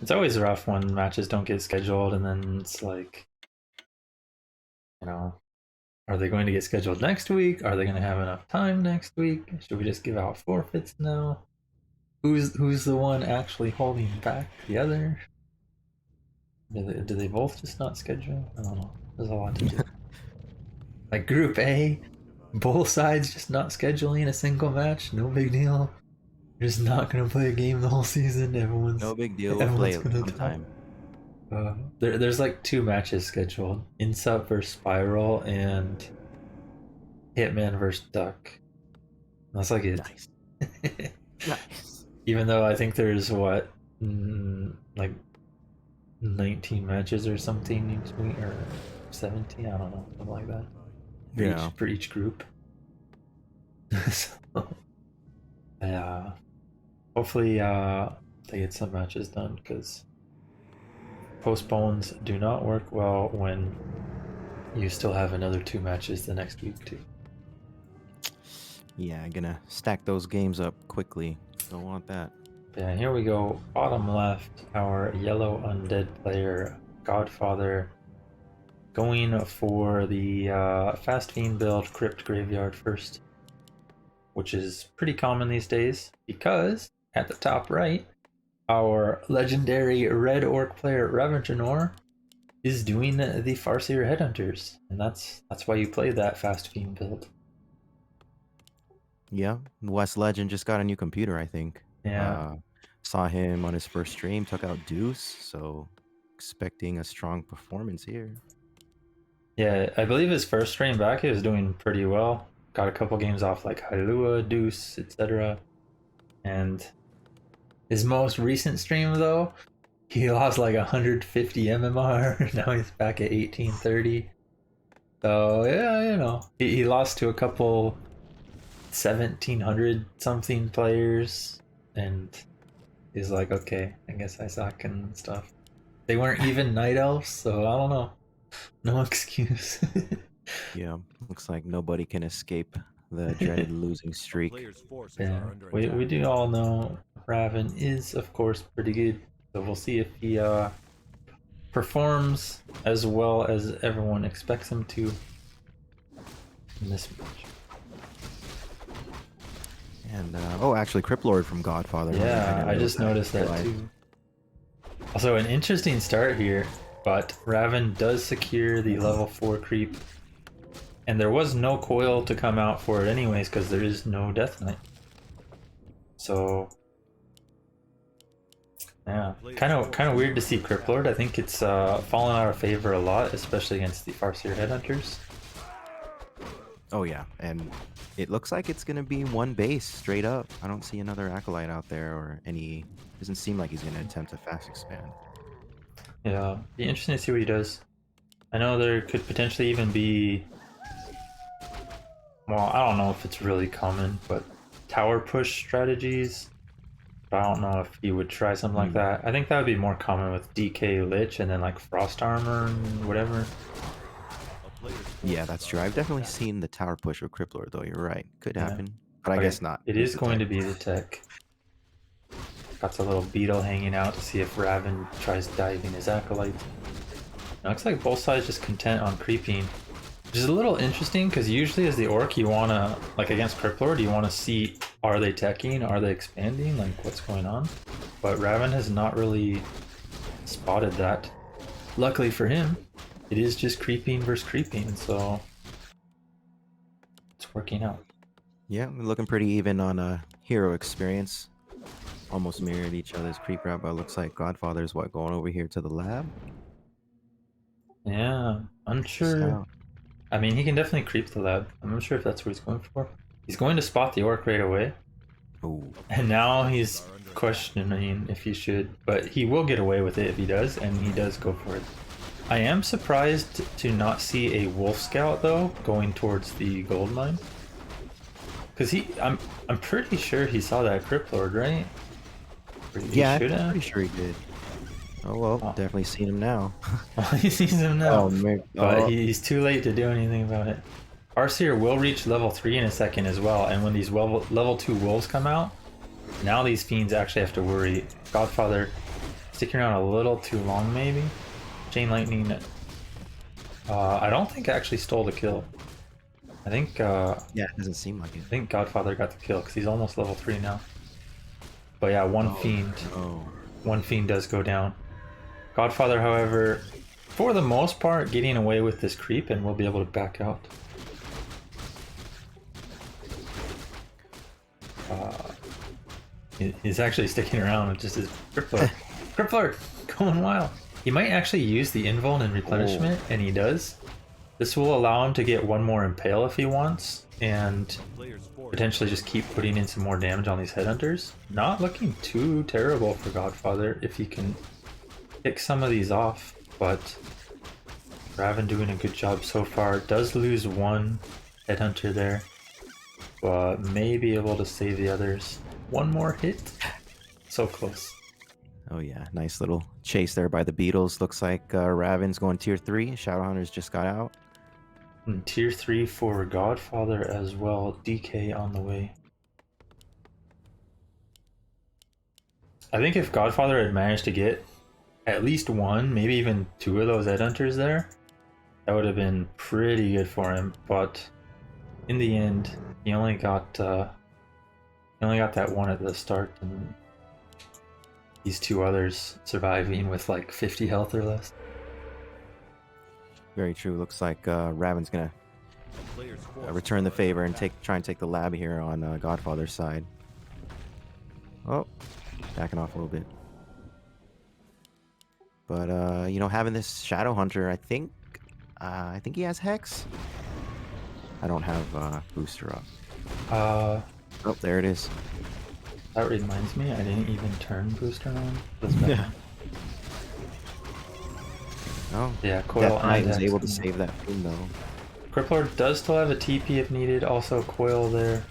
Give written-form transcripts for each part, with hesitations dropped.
It's always rough when matches don't get scheduled, and then it's like, you know, are they going to get scheduled next week? Are they going to have enough time next week? Should we just give out forfeits now? Who's the one actually holding back the other? Do they both just not schedule? I don't know. There's a lot to do. Like Group A, both sides just not scheduling a single match. No big deal. You're just not gonna play a game the whole season. No big deal. We'll play Everyone's it gonna die. sometime. There's like 2 matches scheduled: Insup versus Spiral and Hitman versus Duck. That's like it. Nice. Nice. Even though I think there's what, like 19 matches or something each week, or 17. I don't know, something like that. For each group. So, yeah. Hopefully, they get some matches done, because postpones do not work well when you still have another 2 matches the next week too. Yeah, I'm gonna stack those games up quickly. Don't want that. Yeah, here we go. Bottom left, our yellow undead player, Godfather, going for the Fast Fiend build, Crypt Graveyard first, which is pretty common these days, because at the top right, our legendary red orc player, RavinDrannor, is doing the Farseer Headhunters, and that's why you play that Fast Fiend build. Yeah, West Legend just got a new computer, I think. Yeah. Saw him on his first stream, took out Deuce, so expecting a strong performance here. Yeah, I believe his first stream back, he was doing pretty well. Got a couple games off like Halua, Deuce, etc. And his most recent stream, though, he lost like 150 MMR. Now he's back at 1830. So, yeah, you know, he lost to a couple 1700 something players, and he's like, okay, I guess I suck and stuff. They weren't even night elves, so I don't know. No excuse. Yeah, looks like nobody can escape the dreaded losing streak. Yeah, we do all know Raven is, of course, pretty good. So we'll see if he performs as well as everyone expects him to in this match. And oh, actually, Cryptlord from Godfather. Yeah, I just noticed that too. Also, an interesting start here, but Raven does secure the level 4 creep, and there was no coil to come out for it anyways, because there is no Death Knight. So yeah, kind of weird to see Cryptlord. I think it's fallen out of favor a lot, especially against the Farseer Headhunters. Oh yeah, and it looks like it's gonna be one base straight up. I don't see another acolyte out there, or any. Doesn't seem like he's gonna attempt to fast expand. Yeah, be interesting to see what he does. I know there could potentially even be, well, I don't know if it's really common, but tower push strategies. But I don't know if he would try something like that. I think that would be more common with DK Lich and then like Frost Armor and whatever. Yeah, that's true. I've definitely seen the tower push with Crippler, though. You're right. Could happen, but I guess not. It is going to be the tech. Got a little beetle hanging out to see if Raven tries diving his acolyte. It looks like both sides just content on creeping, which is a little interesting, because usually as the orc you want to, like against Cryptlord, you want to see, are they teching, are they expanding, like what's going on. But Raven has not really spotted that. Luckily for him, it is just creeping versus creeping, so it's working out. Yeah, we're looking pretty even on hero experience. Almost mirrored each other's creep route, but it looks like Godfather's going over here to the lab. Yeah, unsure. I mean, he can definitely creep the lab. I'm not sure if that's what he's going for. He's going to spot the orc right away. Ooh. And now he's questioning if he should, but he will get away with it if he does, and he does go for it. I am surprised to not see a wolf scout though going towards the gold mine, because I'm pretty sure he saw that Crypt Lord, right? Yeah, I'm pretty sure he did. Oh well, definitely seen him now. He sees him now. Oh, man. But he's too late to do anything about it. Farseer will reach level 3 in a second as well, and when these level 2 wolves come out, now these fiends actually have to worry. Godfather sticking around a little too long, maybe. Chain Lightning. I don't think I actually stole the kill. I think Yeah, it doesn't seem like it. I think Godfather got the kill because he's almost level 3 now. But yeah, one fiend. Oh, One fiend does go down. Godfather, however, for the most part, getting away with this creep and will be able to back out. He's actually sticking around with just his Crippler. Crippler! Going wild. He might actually use the invuln and replenishment, and he does. This will allow him to get one more impale if he wants, and potentially just keep putting in some more damage on these headhunters. Not looking too terrible for Godfather if he can pick some of these off, but Raven doing a good job so far. Does lose one headhunter there, but may be able to save the others. One more hit. So close. oh yeah, nice little chase there by the Beatles. Looks like Raven's going tier 3. Shadowhunters just got out. And tier 3 for Godfather as well. DK on the way. I think if Godfather had managed to get at least one, maybe even two of those headhunters there, that would have been pretty good for him. But in the end, he only got that one at the start, and these two others surviving with like 50 health or less. Very true. Looks like Raven's gonna return the favor and try and take the lab here on Godfather's side. Oh, backing off a little bit. But you know, having this Shadow Hunter, I think he has Hex. I don't have booster up. Oh, there it is. That reminds me, I didn't even turn booster on. That's bad. Yeah. Oh, Yeah, Coil Death Knight and is able to Hex. save that fiend though. Crippler does still have a TP if needed. Also, Coil there.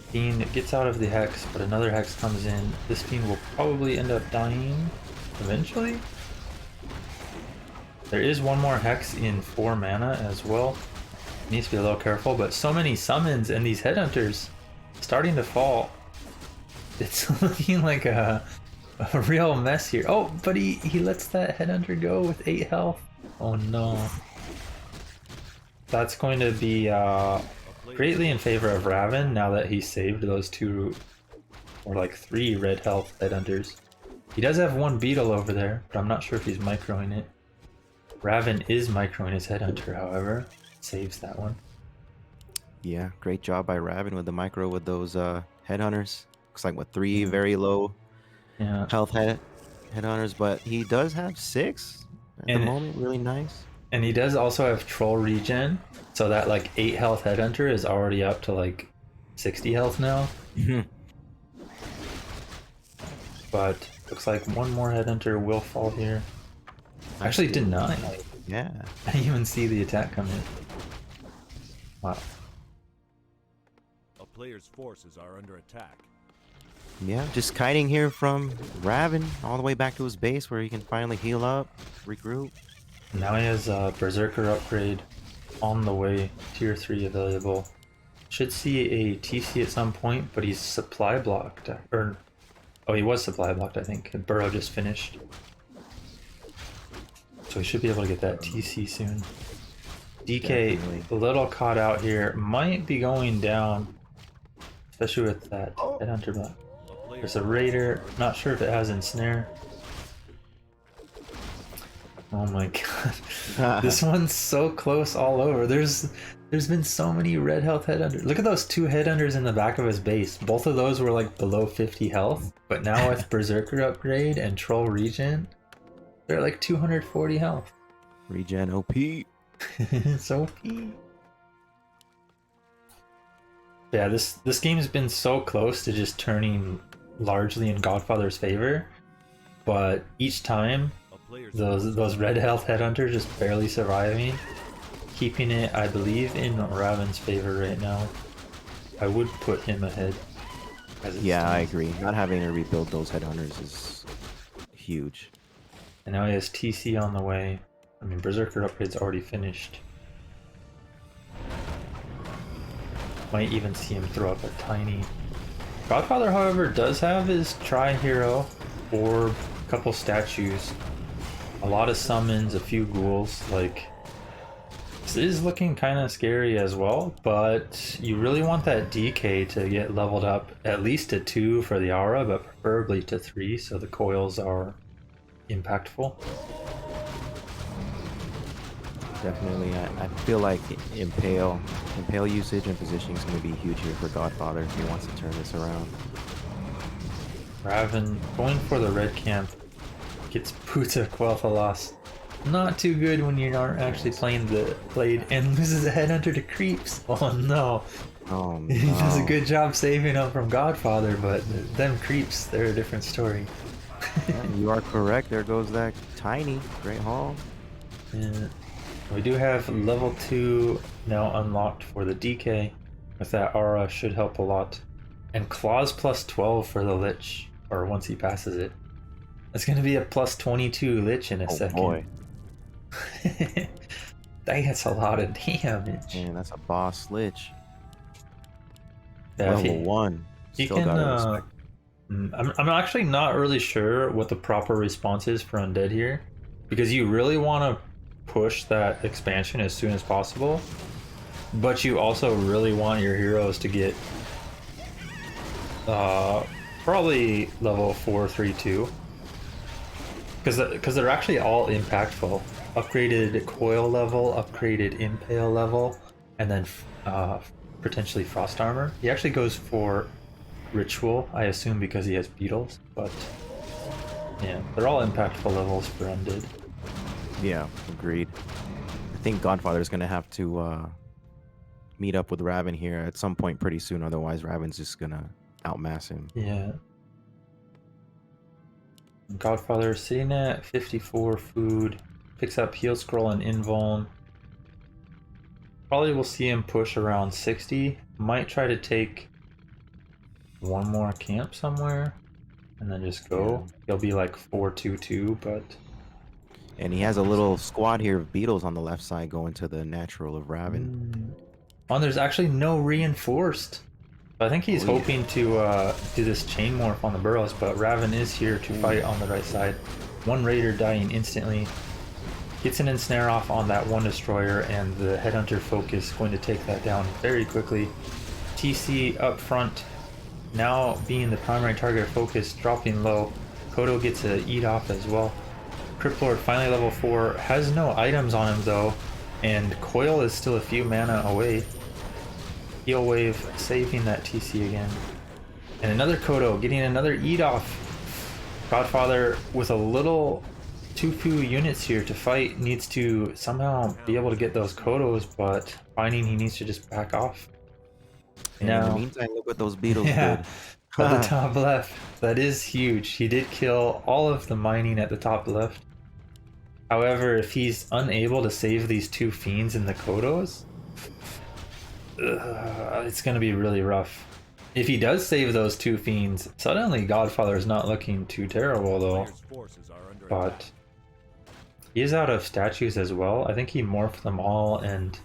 Fiend gets out of the Hex, but another Hex comes in. This Fiend will probably end up dying eventually. There is one more Hex in 4 mana as well. Needs to be a little careful, but so many summons and these headhunters starting to fall. It's looking like a real mess here. Oh, but he lets that headhunter go with 8 health. Oh no. That's going to be greatly in favor of Raven now that he saved those 2 or like 3 red health headhunters. He does have one beetle over there, but I'm not sure if he's microing it. Raven is microing his headhunter, however. Saves that one. Yeah, great job by Raven with the micro with those headhunters. Looks like 3 very low health headhunters, but he does have 6 at the moment. Really nice. And he does also have troll regen, so that like 8 health headhunter is already up to like 60 health now. But looks like one more headhunter will fall here. Actually deny. Yeah. I didn't even see the attack come in. Wow. A player's forces are under attack. Yeah, just kiting here from Raven all the way back to his base where he can finally heal up, regroup. Now he has a Berserker upgrade on the way, tier 3 available. Should see a TC at some point, but he's supply blocked. Or, oh, he was supply blocked, I think. And Burrow just finished. So he should be able to get that TC soon. DK, Definitely. a little caught out here. Might be going down. Especially with that headhunter block. There's a Raider. Not sure if it has Ensnare. Oh my god. This one's so close all over. There's been so many red health headhunters. Look at those 2 headhunters in the back of his base. Both of those were like below 50 health. But now with Berserker upgrade and Troll regen, they're like 240 health. Regen OP. It's OP. Yeah, this game's been so close to just turning largely in Godfather's favor, but each time those red health headhunters just barely surviving, keeping it, I believe, in Raven's favor right now. I would put him ahead. Yeah, I agree. Not having to rebuild those headhunters is huge. And now he has TC on the way. I mean, Berserker upgrade's already finished. Might even see him throw up a tiny. Godfather, however, does have his Tri-Hero Orb couple statues, a lot of summons, a few ghouls. Like, this is looking kind of scary as well, but you really want that DK to get leveled up at least to 2 for the aura, but preferably to 3 so the coils are impactful. Definitely, I feel like Impale usage and positioning is going to be huge here for Godfather if he wants to turn this around. Raven going for the red camp gets Puta Quel'Thalas. Not too good when you aren't actually playing the blade and loses a headhunter to creeps. Oh no. Oh no. He does a good job saving up from Godfather, but them creeps, they're a different story. Yeah, you are correct. There goes that tiny Great Hall. Yeah. We do have level 2 now unlocked for the DK. With that aura should help a lot. And claws plus 12 for the Lich, or once he passes it. It's going to be a plus 22 Lich in a second. Boy. That's a lot of damage. Man, that's a boss Lich. Yeah, level 1. He Still can, gotta respect. I'm actually not really sure what the proper response is for Undead here, because you really want to push that expansion as soon as possible, but you also really want your heroes to get probably level 432, because they're actually all impactful. Upgraded coil level, upgraded impale level, and then potentially frost armor. He actually goes for ritual, I assume, because he has beetles, but yeah, they're all impactful levels for Undead. Yeah, agreed. I think Godfather is going to have to meet up with Raven here at some point pretty soon, otherwise Raven's just going to outmass him. Yeah. Godfather sitting at 54 food, picks up heal scroll and invuln. Probably will see him push around 60. Might try to take one more camp somewhere and then just go. Yeah. He'll be like 422, but... And he has a little squad here of beetles on the left side going to the natural of Raven. Oh, there's actually no reinforced. I think he's hoping to do this chain morph on the burrows, but Raven is here to fight on the right side. One raider dying instantly. Gets an ensnare off on that one destroyer, and the headhunter focus going to take that down very quickly. TC up front, now being the primary target focus, dropping low. Kodo gets a eat off as well. Cryptlord finally level 4, has no items on him though, and Coil is still a few mana away. Heal wave saving that TC again. And another Kodo getting another eat off. Godfather with a little too few units here to fight, needs to somehow be able to get those Kodos, but finding he needs to just back off. And in the meantime, look what those beetles did. At the top left, that is huge. He did kill all of the mining at the top left. However, if he's unable to save these 2 fiends in the Kodos, it's going to be really rough. If he does save those 2 fiends, suddenly Godfather is not looking too terrible though. But he is out of statues as well. I think he morphed them all, and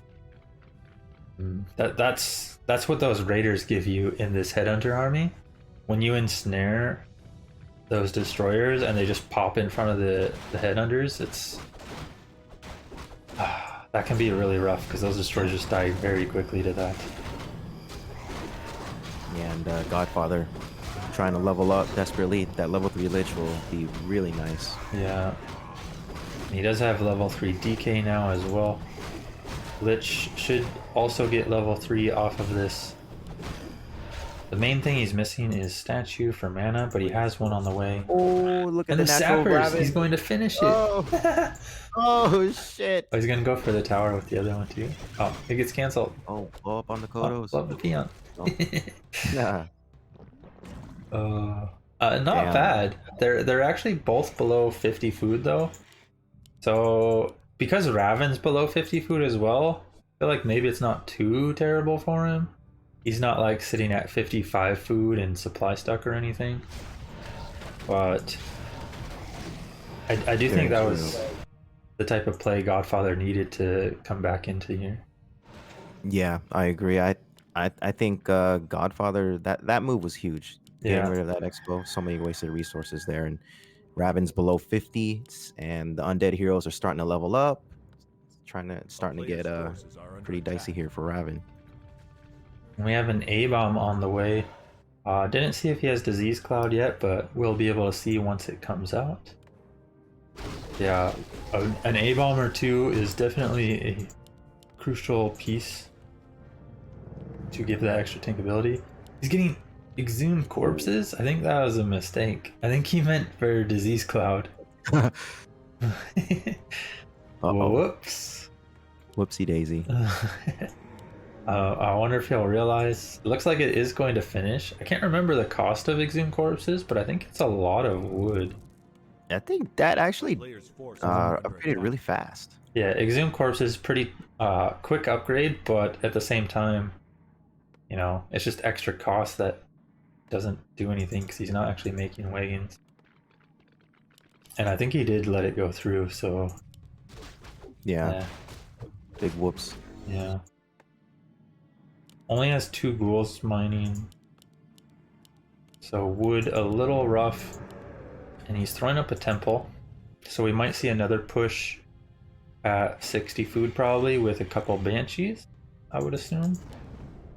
that's what those raiders give you in this headhunter army. When you ensnare those destroyers and they just pop in front of the headhunters, it's that can be really rough because those destroyers just die very quickly to that. Yeah, and Godfather trying to level up desperately. That level 3 Lich will be really nice. Yeah. He does have level 3 DK now as well. Lich should also get level 3 off of this. The main thing he's missing is statue for mana, but he has one on the way. Oh, look at and the natural sappers! Raven. He's going to finish it! Oh. Oh, shit! Oh, he's going to go for the tower with the other one too. Oh, it gets cancelled. Oh, blow up on the Kodos. Love the peon. Oh. Yeah. Not Damn. bad. They're actually both below 50 food though. So because Raven's below 50 food as well, I feel like maybe it's not too terrible for him. He's not like sitting at 55 food and supply stuck or anything. But I do think that was the type of play Godfather needed to come back into here. Yeah, I agree. I think Godfather, that move was huge. Getting rid of that expo, so many wasted resources there, and Raven's below 50, and the undead heroes are starting to level up. Starting to get pretty dicey here for Raven. We have an A-bomb on the way. Didn't see if he has Disease Cloud yet, but we'll be able to see once it comes out. Yeah, an A-bomb or two is definitely a crucial piece to give that extra tankability. He's getting exhumed corpses. I think that was a mistake. I think he meant for Disease Cloud. Whoops. Whoopsie daisy. I wonder if he'll realize. It looks like it is going to finish. I can't remember the cost of exhumed corpses, but I think it's a lot of wood. I think that actually upgraded really fast. Yeah, exhumed corpse is pretty quick upgrade, but at the same time, you know, it's just extra cost that doesn't do anything because he's not actually making wagons. And I think he did let it go through, so yeah. Big whoops. Yeah. Only has 2 ghouls mining. So wood a little rough. And he's throwing up a temple. So we might see another push at 60 food probably with a couple banshees, I would assume.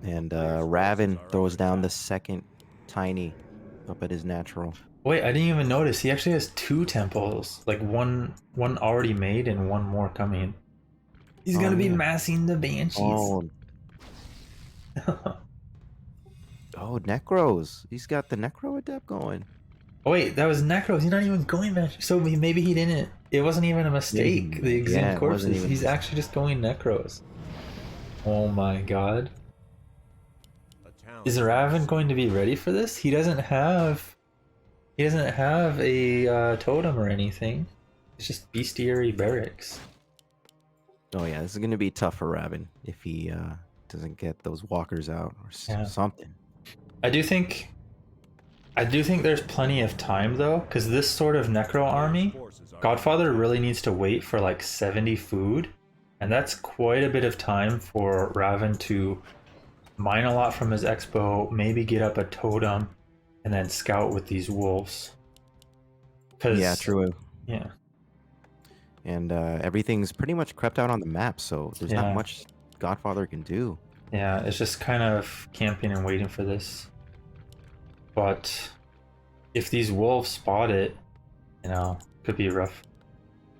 And Raven throws down the second tiny up at his natural. Wait, I didn't even notice. He actually has 2 temples. Like one already made and one more coming. He's gonna be massing the banshees. Oh, Necros. He's got the Necro Adept going. Oh wait, that was Necros. He's not even going Banshee. So maybe he didn't. It wasn't even a mistake. The exhumed corpses. He's actually just going Necros. Oh my god. Is Raven going to be ready for this? He doesn't have a totem or anything. It's just bestiary barracks. Oh yeah, this is gonna be tough for Raven if he doesn't get those walkers out or something. I do think there's plenty of time though, because this sort of necro army, Godfather really needs to wait for like 70 food, and that's quite a bit of time for Raven to mine a lot from his expo, maybe get up a totem, and then scout with these wolves. Yeah, true. Yeah. And everything's pretty much crept out on the map, so there's not much Godfather can do. Yeah, it's just kind of camping and waiting for this. But if these wolves spot it, you know, could be rough.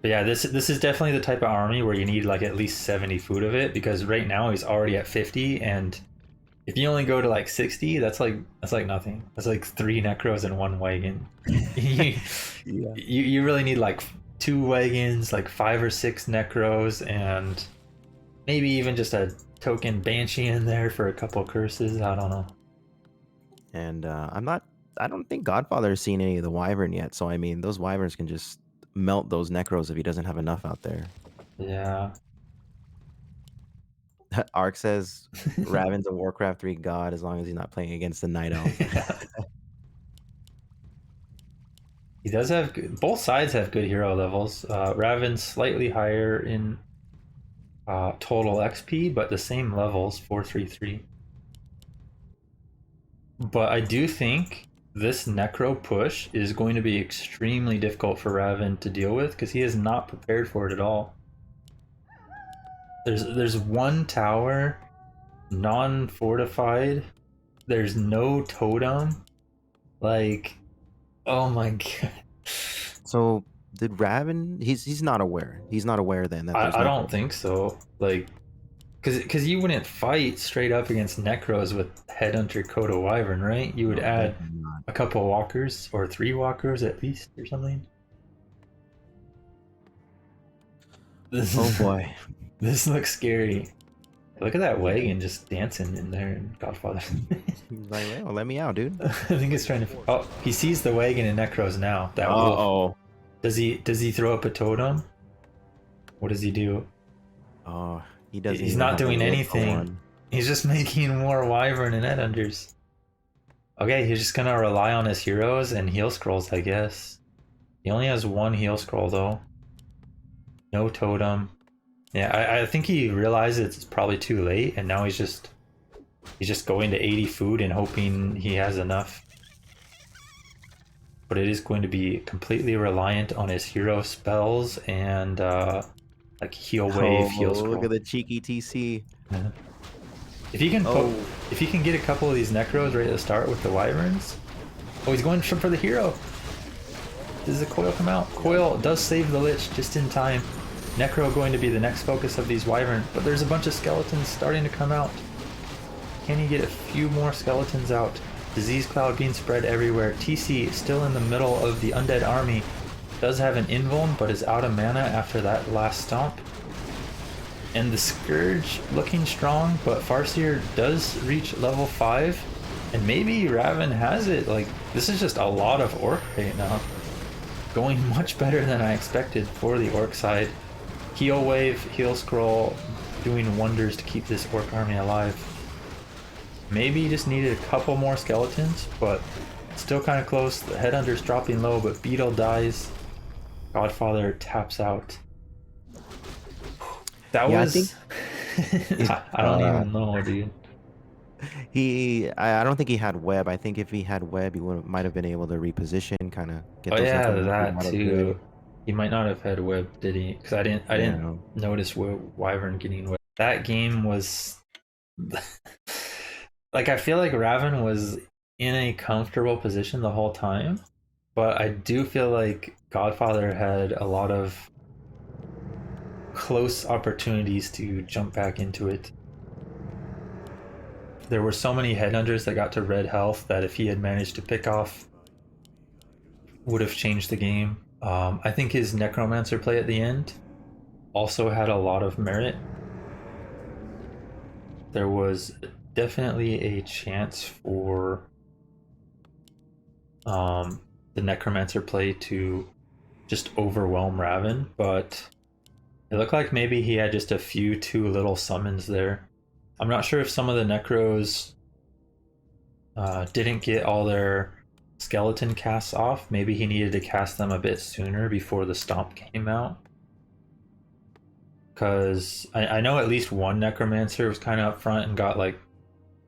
But yeah, this is definitely the type of army where you need like at least 70 food of it, because right now he's already at 50, and if you only go to like 60, that's like nothing. That's like 3 necros and 1 wagon. You really need like 2 wagons, like 5 or 6 necros, and maybe even just a token banshee in there for a couple curses. I don't know. And I don't think Godfather has seen any of the wyvern yet, so I mean those wyverns can just melt those necros if he doesn't have enough out there. Yeah. Ark says Raven's a Warcraft 3 god as long as he's not playing against the Night Elf. He does have both sides have good hero levels. Raven's slightly higher in total XP, but the same levels, 433. But I do think this necro push is going to be extremely difficult for Raven to deal with because he is not prepared for it at all. There's 1 tower, non-fortified. There's no totem. Like, oh my god. So did Raven? He's not aware. He's not aware then that I don't think so. Like, because you wouldn't fight straight up against necros with Headhunter Coda Wyvern, right? You would add a couple walkers or 3 walkers at least or something. Oh boy. This looks scary. Look at that wagon just dancing in there in Godfather. He's like, well, let me out, dude. I think he's trying to. Oh, he sees the wagon in necros now. That wolf. Does he throw up a totem? What does he do? Oh, he doesn't. He's not doing anything. He's just making more wyvern and headhunters. Okay, he's just gonna rely on his heroes and heal scrolls, I guess. He only has 1 heal scroll though. No totem. Yeah, I think he realizes it's probably too late, and now he's just going to 80 food and hoping he has enough. but it is going to be completely reliant on his hero spells and like heal wave, heal scroll. Look at the cheeky TC. Yeah. If he can if he can get a couple of these Necros right at the start with the Wyverns. Oh, he's going for the hero. Does the Coil come out? Coil does save the Lich just in time. Necro going to be the next focus of these Wyvern, but there's a bunch of skeletons starting to come out. Can he get a few more skeletons out? Disease cloud being spread everywhere. TC still in the middle of the Undead army. Does have an invuln, but is out of mana after that last stomp. And the Scourge looking strong, but Farseer does reach level 5. And maybe Raven has it. Like, this is just a lot of Orc right now. Going much better than I expected for the Orc side. Heal wave, heal scroll, doing wonders to keep this Orc army alive. Maybe he just needed a couple more skeletons, but still kind of close. The Headhunter's dropping low, but Beetle dies. Godfather taps out. That was... I don't even know, dude. I don't think he had web. I think if he had web, he might have been able to reposition, kind of get those that too. He might not have had web, did he? Because I didn't notice Wyvern getting web. That game was like, I feel like Raven was in a comfortable position the whole time, but I do feel like Godfather had a lot of close opportunities to jump back into it. There were so many Headhunters that got to red health that if he had managed to pick off, would have changed the game. I think his Necromancer play at the end also had a lot of merit. There was definitely a chance for the Necromancer play to just overwhelm Raven, but it looked like maybe he had just a few too little summons there. I'm not sure if some of the Necros didn't get all their skeleton casts off. Maybe he needed to cast them a bit sooner before the stomp came out. Because I know at least one Necromancer was kind of up front and got like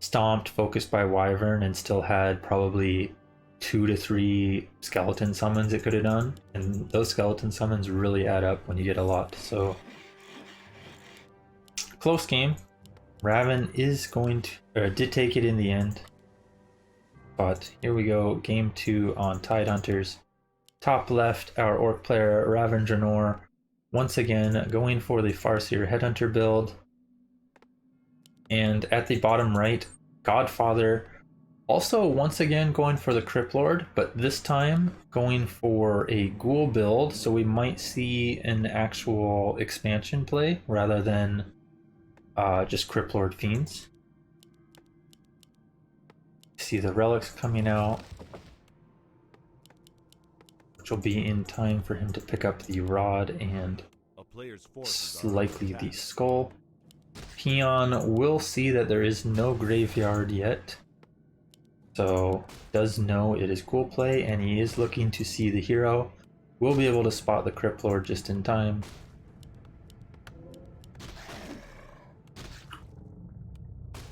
stomped, focused by Wyvern, and still had probably 2 to 3 skeleton summons it could have done. And those skeleton summons really add up when you get a lot. So close game. Raven is going to, or did take it in the end. But here we go, game 2 on Tidehunters. Top left, our Orc player, RavinDrannor, once again going for the Farseer Headhunter build. And at the bottom right, Godfather, also once again going for the Crypt Lord, but this time going for a Ghoul build, so we might see an actual expansion play rather than just Crypt Lord Fiends. See the relics coming out, which will be in time for him to pick up the rod and likely the skull. Peon will see that there is no graveyard yet, so does know it is Ghoul play, and he is looking to see the hero. Will be able to spot the Crypt Lord just in time.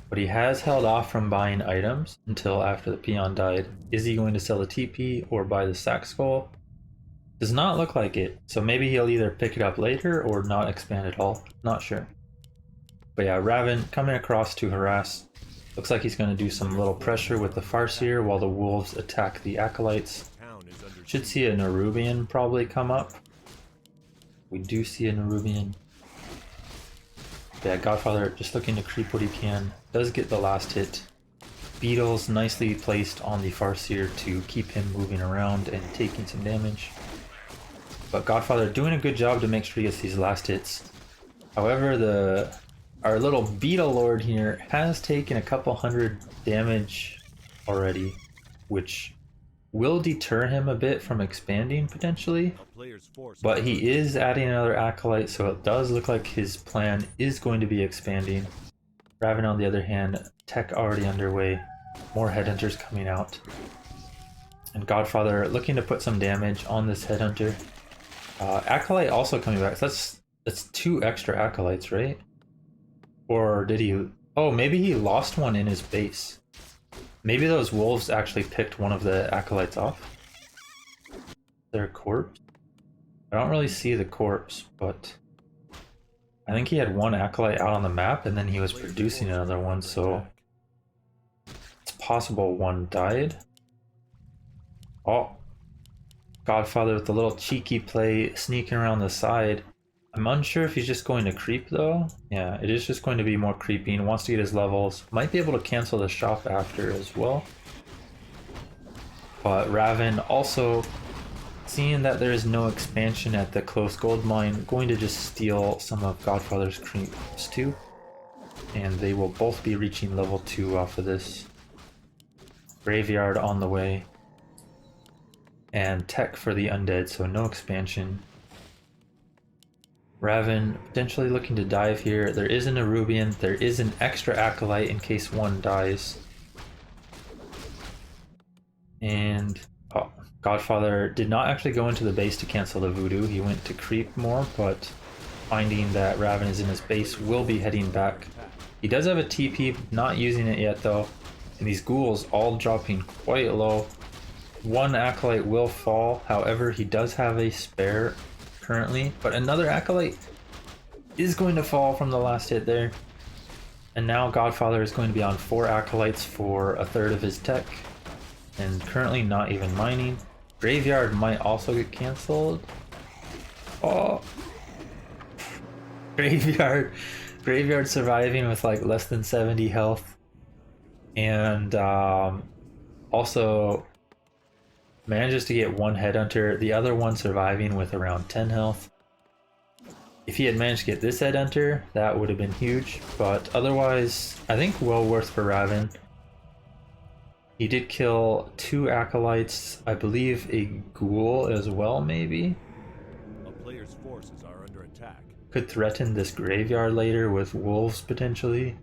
But he has held off from buying items until after the peon died. Is he going to sell the TP or buy the sack skull? Does not look like it, so maybe he'll either pick it up later or not expand at all. Not sure. But yeah, Raven coming across to harass. Looks like he's going to do some little pressure with the Farseer while the wolves attack the Acolytes. Should see a Nerubian probably come up. We do see a Nerubian. Yeah, Godfather just looking to creep what he can. Does get the last hit. Beetles nicely placed on the Farseer to keep him moving around and taking some damage. But Godfather doing a good job to make sure he gets these last hits. However, our little Beetle Lord here has taken a couple hundred damage already, which will deter him a bit from expanding potentially. But he is adding another Acolyte, so it does look like his plan is going to be expanding. Raven, on the other hand, tech already underway. More Headhunters coming out. And Godfather looking to put some damage on this Headhunter. Acolyte also coming back. So that's 2 extra Acolytes, right? Or did he... Oh, maybe he lost one in his base. Maybe those wolves actually picked one of the Acolytes off. their corpse? I don't really see the corpse, but I think he had one acolyte out on the map and then he was producing another one, so it's possible one died. Oh, Godfather with the little cheeky play sneaking around the side. I'm unsure if he's just going to creep though. Yeah, it is just going to be more creeping. Wants to get his levels. Might be able to cancel the shop after as well. But Raven also, seeing that there is no expansion at the close gold mine, going to just steal some of Godfather's creeps too. And they will both be reaching level 2 off of this. Graveyard on the way. And tech for the Undead, so no expansion. Raven potentially looking to dive here. There is an Arubian. There is an extra Acolyte in case one dies. And oh, Godfather did not actually go into the base to cancel the Voodoo. He went to creep more, but finding that Raven is in his base, will be heading back. He does have a TP, not using it yet though. And these ghouls all dropping quite low. One Acolyte will fall, however he does have a spare currently, but another Acolyte is going to fall from the last hit there. And now Godfather is going to be on 4 Acolytes for a third of his tech, and currently not even mining. Graveyard might also get cancelled. Oh, Graveyard surviving with like less than 70 health, and also manages to get one Headhunter, the other one surviving with around 10 health. If he had managed to get this Headhunter, that would have been huge, but otherwise, I think well worth for Raven. He did kill 2 Acolytes, I believe a Ghoul as well, maybe? A player's forces are under attack. Could threaten this Graveyard later with Wolves, potentially.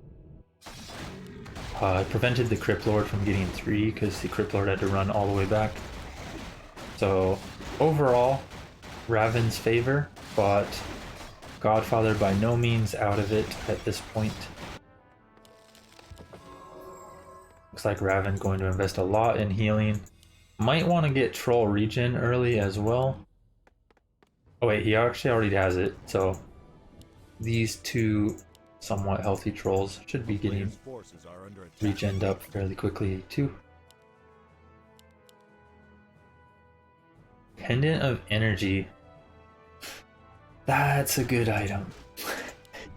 Prevented the Crypt Lord from getting 3, because the Crypt Lord had to run all the way back. So overall, Raven's favor, but Godfather by no means out of it at this point. Looks like Raven going to invest a lot in healing. Might want to get Troll Regen early as well. Oh wait, he actually already has it, so these 2 somewhat healthy trolls should be getting regened up fairly quickly too. Pendant of Energy. That's a good item.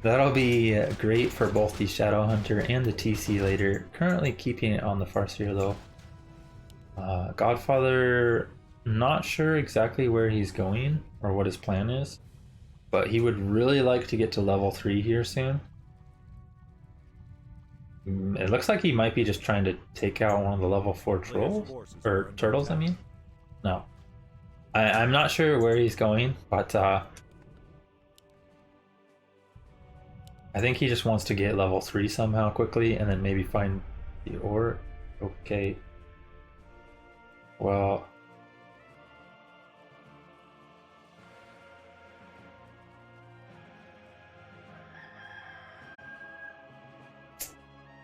That'll be great for both the Shadow Hunter and the TC later. Currently keeping it on the Farseer though. Godfather, not sure exactly where he's going or what his plan is, but he would really like to get to level 3 here soon. It looks like he might be just trying to take out one of the level 4 trolls, or turtles I mean. No. I'm not sure where he's going, but I think he just wants to get level 3 somehow quickly and then maybe find the ore. Okay. Well.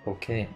Okay.